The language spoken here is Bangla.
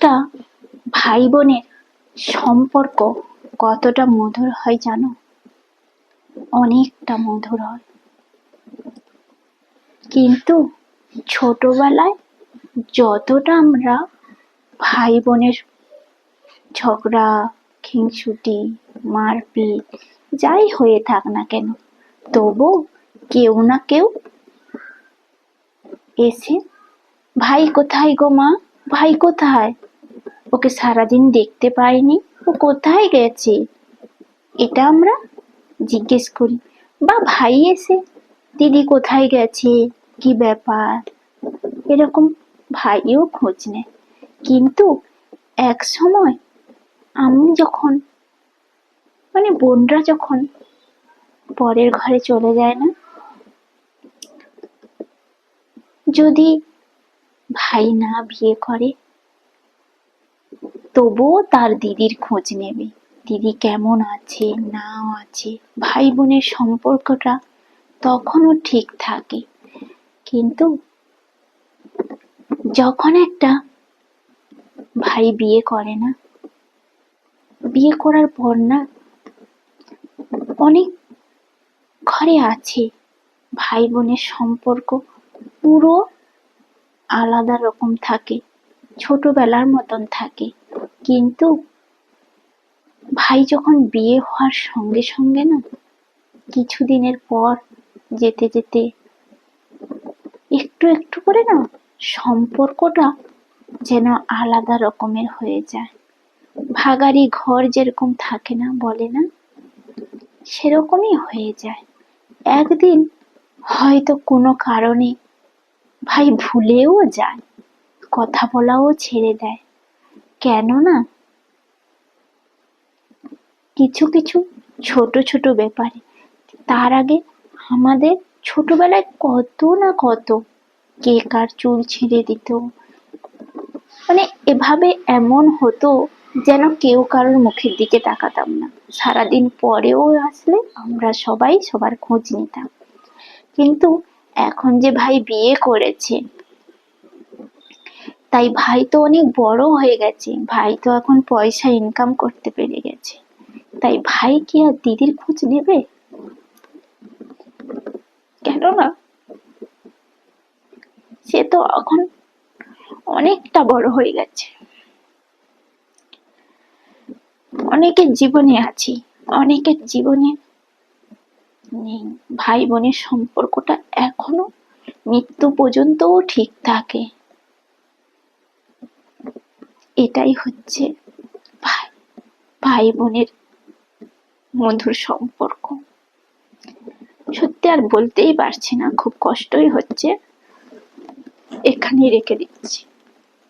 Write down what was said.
একটা ভাই বোনের সম্পর্ক কতটা মধুর হয় জানো? অনেকটা মধুর হয়। কিন্তু ছোটবেলায় যতটা আমরা ভাই বোনের ঝগড়া, খিংসুটি, মারপিট যাই হয়ে থাক না কেন, তবু কেউ না কেউ এসে, ভাই কোথায় গো মা, ভাই কোথায়, ওকে সারাদিন দেখতে পাইনি, ও কোথায় গেছে, এটা আমরা জিজ্ঞেস করি। বা ভাই এসে, দিদি কোথায় গেছে, কি ব্যাপার, এরকম ভাইও খোঁজ নেয়। কিন্তু এক সময় আমি যখন বোনরা যখন পরের ঘরে চলে যায় না, যদি ভাই না বিয়ে করে তবুও তার দিদির খোঁজ নেবে, দিদি কেমন আছে না আছে, ভাই বোনের সম্পর্কটা তখনও ঠিক থাকে। কিন্তু যখন একটা ভাই বিয়ে করে না, বিয়ে করার পর না, অনেক ঘরে আছে ভাই বোনের সম্পর্ক পুরো আলাদা রকম থাকে, ছোটবেলার মতন থাকে। কিন্তু ভাই যখন বিয়ে হওয়ার সঙ্গে সঙ্গে না, কিছুদিনের পর যেতে যেতে একটু একটু করে না সম্পর্কটা যেন আলাদা রকমের হয়ে যায়। ভাগাড়ি ঘর যেরকম থাকে না, বলে না, সেরকমই হয়ে যায়। একদিন হয়তো কোনো কারণে ভাই ভুলেও যায়, কথা বলাও ছেড়ে দেয়। কেননা কিছু কিছু ছোট ছোট ব্যাপারে, তার আগে আমাদের ছোটবেলায় কত না কত, কে কার চুল ছিঁড়ে দিত, এভাবে এমন হতো যেন কেউ কারোর মুখের দিকে তাকাতাম না। সারাদিন পরেও আসলে আমরা সবাই সবার খোঁজ নিতাম। কিন্তু এখন যে ভাই বিয়ে করেছে, তাই ভাই তো অনেক বড় হয়ে গেছে, ভাই তো এখন পয়সা ইনকাম করতে পেরে গেছে, তাই ভাই কি আর দিদির খোঁজ নেবে? কেননা সে তো এখন অনেকটা বড় হয়ে গেছে। অনেকের জীবনে আছি, অনেকের জীবনে নেই। ভাই বোনের সম্পর্কটা এখনো মৃত্যু পর্যন্তও ঠিক থাকে। এটাই হচ্ছে ভাই ভাই বোনের মধুর সম্পর্ক। সত্যি আর বলতেই পারছি না, খুব কষ্টই হচ্ছে, এখানেই রেখে দিচ্ছি।